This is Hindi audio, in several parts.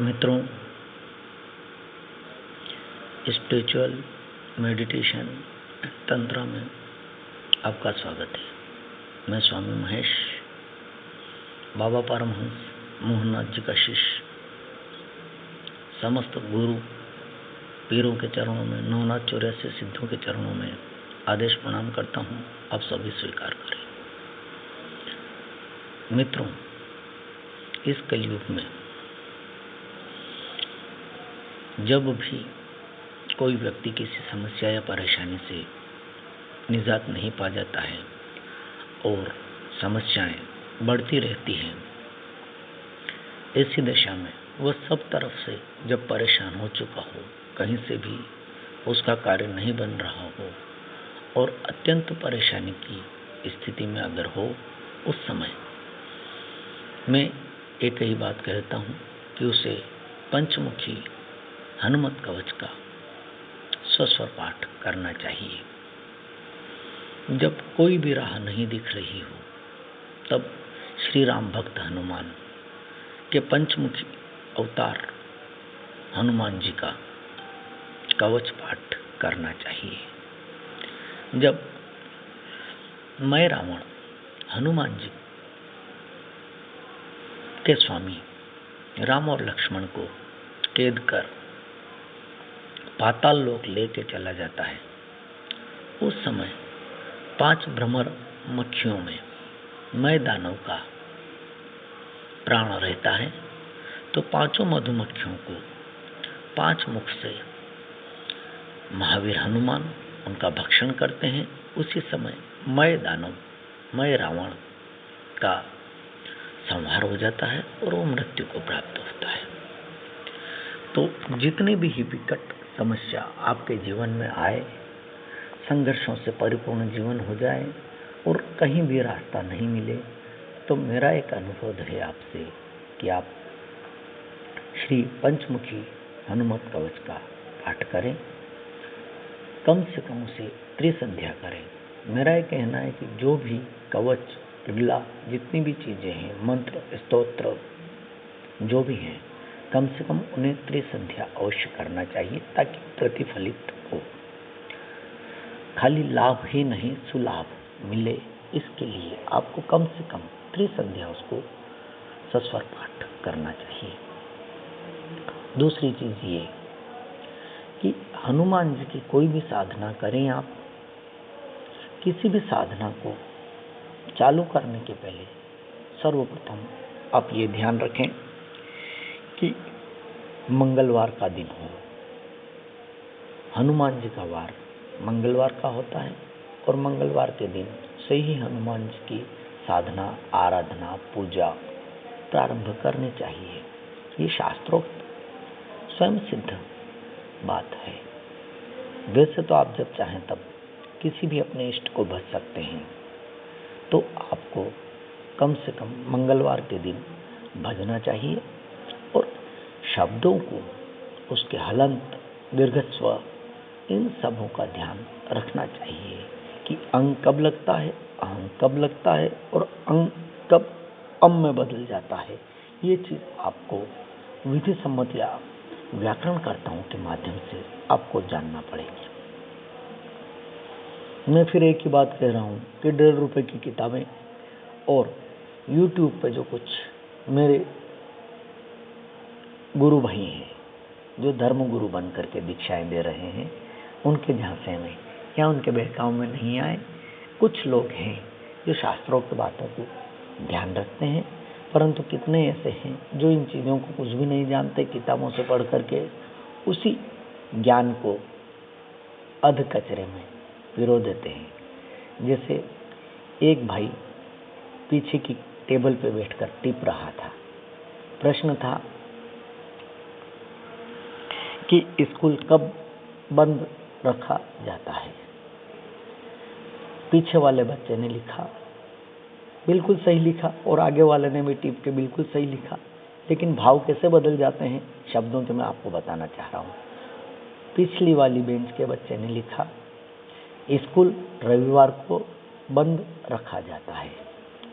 मित्रों, स्पिरिचुअल मेडिटेशन तंत्र में आपका स्वागत है। मैं स्वामी महेश, बाबा परमहंस मोहननाथ जी का शिष्य, समस्त गुरु पीरों के चरणों में, 984 सिद्धों के चरणों में आदेश प्रणाम करता हूँ। आप सभी स्वीकार करें। मित्रों, इस कलयुग में जब भी कोई व्यक्ति किसी समस्या या परेशानी से निजात नहीं पा जाता है और समस्याएं बढ़ती रहती हैं, ऐसी दशा में वह सब तरफ से जब परेशान हो चुका हो, कहीं से भी उसका कार्य नहीं बन रहा हो और अत्यंत परेशानी की स्थिति में अगर हो, उस समय मैं एक ही बात कहता हूँ कि उसे पंचमुखी हनुमत कवच का सस्वर पाठ करना चाहिए। जब कोई भी राह नहीं दिख रही हो, तब श्री राम भक्त हनुमान के पंचमुखी अवतार हनुमान जी का कवच पाठ करना चाहिए। जब मैं रावण हनुमान जी के स्वामी राम और लक्ष्मण को कैद कर पाताल लोक लेके चला जाता है, उस समय 5 भ्रमर मक्खियों में मैं दानव का प्राण रहता है। तो 5 मधुमक्खियों को 5 मुख से महावीर हनुमान उनका भक्षण करते हैं। उसी समय मैं दानव, मैं रावण का संहार हो जाता है और वो मृत्यु को प्राप्त होता है। तो जितने भी विकट समस्या आपके जीवन में आए, संघर्षों से परिपूर्ण जीवन हो जाए और कहीं भी रास्ता नहीं मिले, तो मेरा एक अनुरोध है आपसे कि आप श्री पंचमुखी हनुमत कवच का पाठ करें। कम से कम उसे त्रिसंध्या करें। मेरा ये कहना है कि जो भी कवच, लीला, जितनी भी चीजें हैं, मंत्र, स्तोत्र जो भी हैं, कम से कम उन्हें त्रिसंध्या अवश्य करना चाहिए ताकि प्रतिफलित हो। खाली लाभ ही नहीं, सुलाभ मिले, इसके लिए आपको कम से कम त्रिसंध्या उसको सस्वर पाठ करना चाहिए। दूसरी चीज ये कि हनुमान जी की कोई भी साधना करें, आप किसी भी साधना को चालू करने के पहले सर्वप्रथम आप ये ध्यान रखें कि मंगलवार का दिन हो। हनुमान जी का वार मंगलवार का होता है और मंगलवार के दिन से ही हनुमान जी की साधना, आराधना, पूजा प्रारंभ करनी चाहिए। ये शास्त्रोक्त स्वयं सिद्ध बात है। वैसे तो आप जब चाहें तब किसी भी अपने इष्ट को भज सकते हैं, तो आपको कम से कम मंगलवार के दिन भजना चाहिए और शब्दों को, उसके हलंत, दीर्घस्व, इन सबों का ध्यान रखना चाहिए कि अंग कब लगता है, अहं कब लगता है और अंग कब अम में बदल जाता है। ये चीज आपको विधि सम्मत या व्याकरणकर्ताओं के माध्यम से आपको जानना पड़ेगी। मैं फिर एक ही बात कह रहा हूँ कि 1.5 रुपए की किताबें और YouTube पे जो कुछ मेरे गुरु भाई हैं, जो धर्म गुरु बन करके दीक्षाएं दे रहे हैं, उनके झांसे में या उनके बहकाव में नहीं आए। कुछ लोग हैं जो शास्त्रोक्त बातों को ध्यान रखते हैं, परंतु कितने ऐसे हैं जो इन चीज़ों को कुछ भी नहीं जानते, किताबों से पढ़ करके उसी ज्ञान को अध कचरे में पिरो देते हैं। जैसे एक भाई पीछे की टेबल पे बैठकर टिप रहा था। प्रश्न था कि स्कूल कब बंद रखा जाता है। पीछे वाले बच्चे ने लिखा, बिल्कुल सही लिखा, और आगे वाले ने भी टिप के बिल्कुल सही लिखा, लेकिन भाव कैसे बदल जाते हैं शब्दों के मैं आपको बताना चाह रहा हूँ। पिछली वाली बेंच के बच्चे ने लिखा, स्कूल रविवार को बंद रखा जाता है।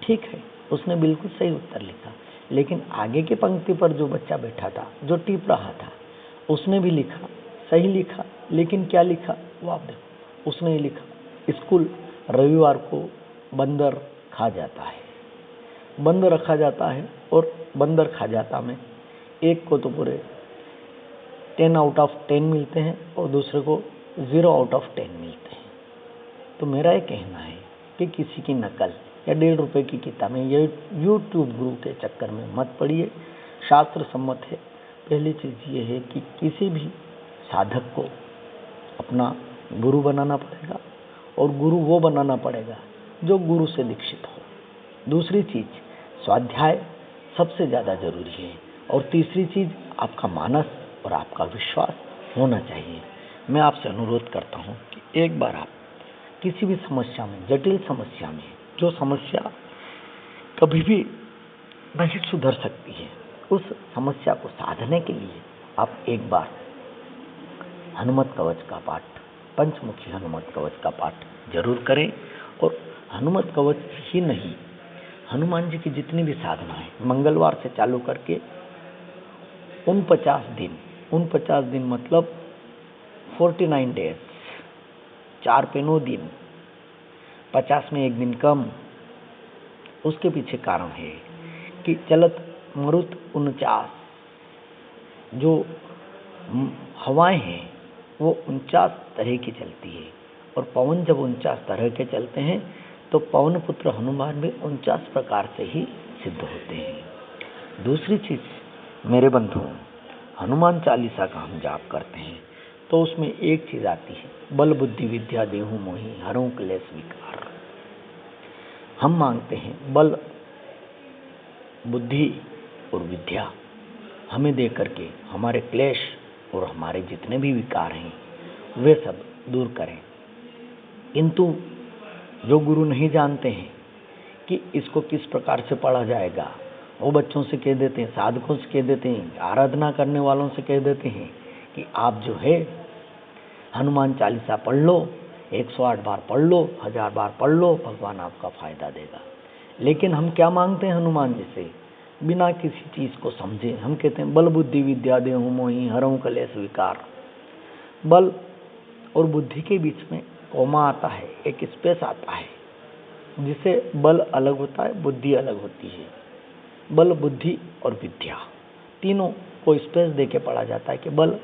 ठीक है, उसने बिल्कुल सही उत्तर लिखा, लेकिन आगे की पंक्ति पर जो बच्चा बैठा था, जो टिप रहा था, उसने भी लिखा, सही लिखा, लेकिन क्या लिखा वो आप देखो। उसने ये लिखा, स्कूल रविवार को बंदर खा जाता है, बंद रखा जाता है, और बंदर खा जाता में एक को तो पूरे 10 आउट ऑफ 10 मिलते हैं और दूसरे को 0 आउट ऑफ 10 मिलते हैं। तो मेरा ये कहना है कि किसी की नकल या 1.5 रुपए की किताब में ये यूट्यूब गुरु के चक्कर में मत पड़िए। शास्त्र सम्मत है। पहली चीज़ ये है कि किसी भी साधक को अपना गुरु बनाना पड़ेगा, और गुरु वो बनाना पड़ेगा जो गुरु से दीक्षित हो। दूसरी चीज़ स्वाध्याय सबसे ज़्यादा जरूरी है, और तीसरी चीज़ आपका मानस और आपका विश्वास होना चाहिए। मैं आपसे अनुरोध करता हूँ कि एक बार आप किसी भी समस्या में, जटिल समस्या में, जो समस्या कभी भी नहीं सुधर सकती है, उस समस्या को साधने के लिए आप एक बार हनुमत कवच का पाठ, पंचमुखी हनुमत कवच का पाठ जरूर करें। और हनुमत कवच ही नहीं, हनुमान जी की जितनी भी साधना है, मंगलवार से चालू करके 49 दिन मतलब 49 डेज, 4 पे 9 दिन, 50 में 1 दिन कम। उसके पीछे कारण है कि चलत मरुत 49, जो हवाएं हैं वो 49 तरह की चलती है, और पवन जब 49 तरह के चलते हैं तो पवन पुत्र हनुमान भी 49 प्रकार से ही सिद्ध होते हैं। दूसरी चीज मेरे बंधु, हनुमान चालीसा का हम जाप करते हैं तो उसमें एक चीज आती है, बल बुद्धि विद्या देहु मोहि हरऊं क्लेश विकार। हम मांगते हैं बल, बुद्धि और विद्या हमें दे करके हमारे क्लेश और हमारे जितने भी विकार हैं वे सब दूर करें। किंतु जो गुरु नहीं जानते हैं कि इसको किस प्रकार से पढ़ा जाएगा, वो बच्चों से कह देते हैं, साधकों से कह देते हैं, आराधना करने वालों से कह देते हैं कि आप जो है हनुमान चालीसा पढ़ लो, 108 बार पढ़ लो, 1000 बार पढ़ लो, भगवान आपका फायदा देगा। लेकिन हम क्या मांगते हैं हनुमान जी से? बिना किसी चीज को समझे हम कहते हैं बल बुद्धि विद्या देहु मोहि हरऊं क्लेश विकार। बल और बुद्धि के बीच में कोमा आता है, एक स्पेस आता है, जिसे बल अलग होता है, बुद्धि अलग होती है। बल, बुद्धि और विद्या तीनों को स्पेस देके पढ़ा जाता है कि बल,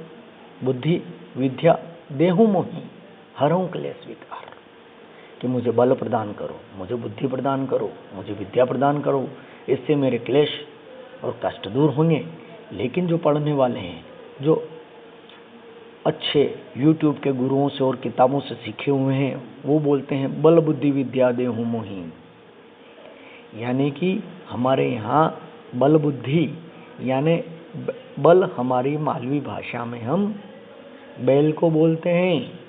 बुद्धि, विद्या देहु मोहि हरऊं क्लेश विकार, कि मुझे बल प्रदान करो, मुझे बुद्धि प्रदान करो, मुझे विद्या प्रदान करो, इससे मेरे क्लेश और कष्ट दूर होंगे। लेकिन जो पढ़ने वाले हैं, जो अच्छे YouTube के गुरुओं से और किताबों से सीखे हुए हैं, वो बोलते हैं बल बुद्धि विद्या देहु मोहि, यानी कि हमारे यहाँ बल बुद्धि यानी बल हमारी मालवी भाषा में हम बैल को बोलते हैं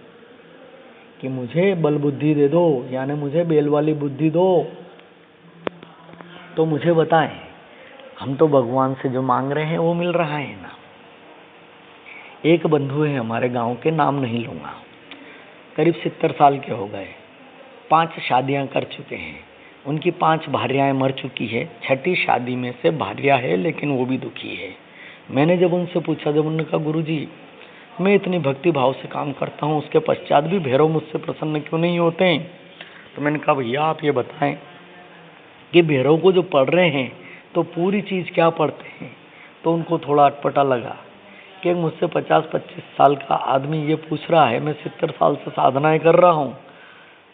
कि मुझे बल बुद्धि दे दो, यानी मुझे बैल वाली बुद्धि दो। तो मुझे बताएं, हम तो भगवान से जो मांग रहे हैं वो मिल रहा है ना। एक बंधु है हमारे गांव के, नाम नहीं लूंगा, करीब 70 साल के हो गए, 5 शादियां कर चुके हैं, उनकी 5 भार्याएं मर चुकी है, 6ठी शादी में से भार्या है लेकिन वो भी दुखी है। मैंने जब उनसे पूछा, जब उन्होंने कहा गुरुजी मैं इतनी भक्ति भाव से काम करता हूँ, उसके पश्चात भी भैरव मुझसे प्रसन्न क्यों नहीं होते हैं? तो मैंने कहा भैया आप ये बताएं कि भैरव को जो पढ़ रहे हैं तो पूरी चीज़ क्या पढ़ते हैं? तो उनको थोड़ा अटपटा लगा कि मुझसे 50-25 साल का आदमी ये पूछ रहा है, मैं 70 साल से साधनाएं कर रहा हूँ,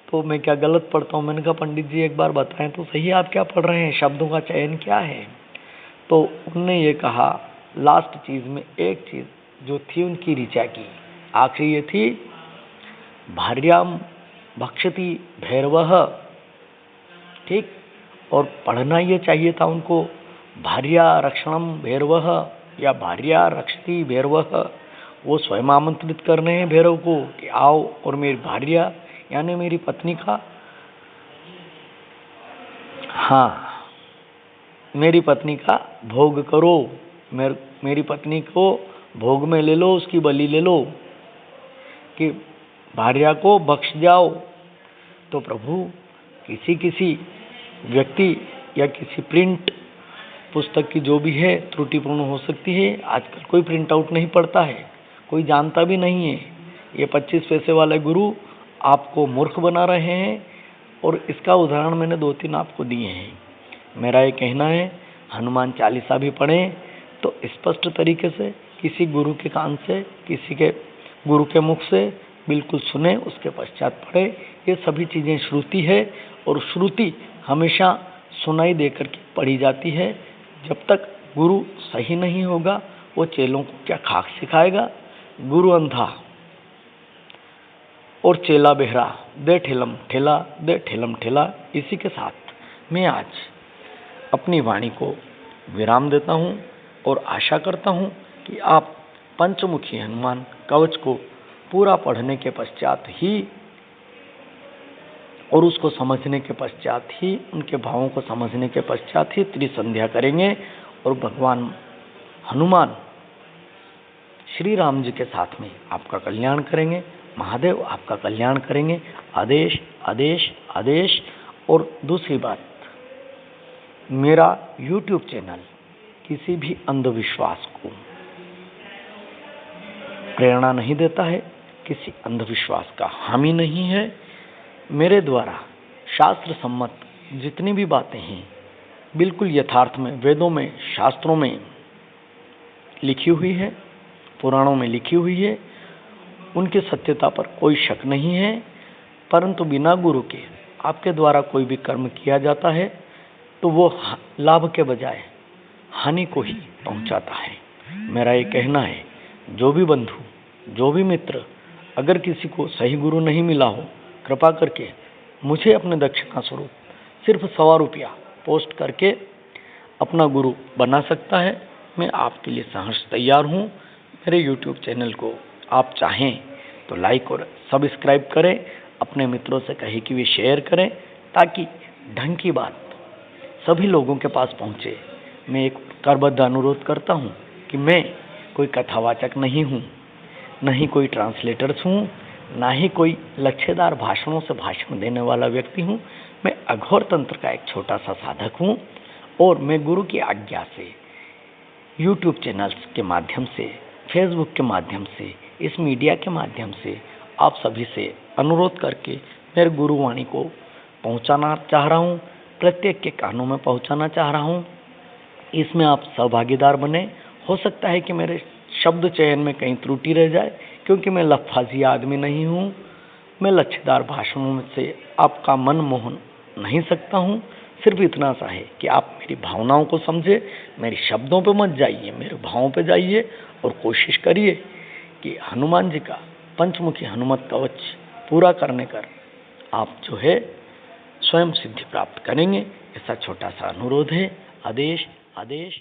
तो मैं क्या गलत पढ़ता हूँ? मैंने कहा पंडित जी एक बार बताएं तो सही आप क्या पढ़ रहे हैं, शब्दों का चयन क्या है? तो उन्होंने ये कहा, लास्ट चीज़ में एक चीज़ जो थी उनकी ऋचा की, आखिरी ये थी भार्याम भक्षति भैरवः, ठीक। और पढ़ना ये चाहिए था उनको भार्या रक्षणम भैरवः या भार्या रक्षति भैरवः। वो स्वयं आमंत्रित कर रहे हैं भैरव को कि आओ और मेरी भार्या यानी मेरी पत्नी का, हाँ मेरी पत्नी का भोग करो, मेरी पत्नी को भोग में ले लो, उसकी बलि ले लो, कि भार्या को बख्श जाओ। तो प्रभु किसी व्यक्ति या किसी प्रिंट पुस्तक की जो भी है त्रुटिपूर्ण हो सकती है। आजकल कोई प्रिंट आउट नहीं पढ़ता है, कोई जानता भी नहीं है। ये 25 पैसे वाले गुरु आपको मूर्ख बना रहे हैं और इसका उदाहरण मैंने 2-3 आपको दिए हैं। मेरा ये कहना है, हनुमान चालीसा भी पढ़ें तो स्पष्ट तरीके से किसी गुरु के कान से, किसी के गुरु के मुख से बिल्कुल सुने, उसके पश्चात पढ़े। ये सभी चीज़ें श्रुति है और श्रुति हमेशा सुनाई देकर के पढ़ी जाती है। जब तक गुरु सही नहीं होगा वो चेलों को क्या खाक सिखाएगा। गुरु अंधा और चेला बहरा, दे ठेलम ठेला, दे ठेलम ठेला। इसी के साथ मैं आज अपनी वाणी को विराम देता हूँ और आशा करता हूँ कि आप पंचमुखी हनुमान कवच को पूरा पढ़ने के पश्चात ही और उसको समझने के पश्चात ही, उनके भावों को समझने के पश्चात ही त्रिसंध्या करेंगे और भगवान हनुमान श्री राम जी के साथ में आपका कल्याण करेंगे। महादेव आपका कल्याण करेंगे। आदेश आदेश आदेश। और दूसरी बात, मेरा YouTube चैनल किसी भी अंधविश्वास को प्रेरणा नहीं देता है, किसी अंधविश्वास का हामी नहीं है। मेरे द्वारा शास्त्र सम्मत जितनी भी बातें हैं बिल्कुल यथार्थ में, वेदों में, शास्त्रों में लिखी हुई है, पुराणों में लिखी हुई है। उनकी सत्यता पर कोई शक नहीं है। परंतु बिना गुरु के आपके द्वारा कोई भी कर्म किया जाता है तो वो लाभ के बजाय हानि को ही पहुंचाता है। मेरा ये कहना है, जो भी बंधु, जो भी मित्र, अगर किसी को सही गुरु नहीं मिला हो, कृपा करके मुझे अपने दक्षिणा स्वरूप सिर्फ 100 रुपया पोस्ट करके अपना गुरु बना सकता है। मैं आपके लिए सहर्ष तैयार हूँ। मेरे YouTube चैनल को आप चाहें तो लाइक और सब्सक्राइब करें, अपने मित्रों से कहें कि वे शेयर करें, ताकि ढंग की बात सभी लोगों के पास पहुँचे। मैं एक करबद्ध अनुरोध करता हूँ कि मैं कोई कथावाचक नहीं हूँ, न ही कोई ट्रांसलेटर्स हूँ, ना ही कोई लच्छेदार भाषणों से भाषण देने वाला व्यक्ति हूँ। मैं अघोर तंत्र का एक छोटा सा साधक हूँ और मैं गुरु की आज्ञा से YouTube चैनल्स के माध्यम से, फेसबुक के माध्यम से, इस मीडिया के माध्यम से आप सभी से अनुरोध करके मेरे गुरुवाणी को पहुंचाना चाह रहा हूं, प्रत्येक के कानों में पहुंचाना चाह रहा हूं। इसमें आप सहभागीदार बने। हो सकता है कि मेरे शब्द चयन में कहीं त्रुटि रह जाए, क्योंकि मैं लफ्ज़ी आदमी नहीं हूं। मैं लच्छेदार भाषणों से आपका मन मोह नहीं सकता हूं। सिर्फ इतना सा है कि आप मेरी भावनाओं को समझे, मेरे शब्दों पे मत जाइए, मेरे भावों पे जाइए और कोशिश करिए कि हनुमान जी का पंचमुखी हनुमत कवच पूरा करने कर आप जो है स्वयं सिद्धि प्राप्त करेंगे। ऐसा छोटा सा अनुरोध है। आदेश आदेश।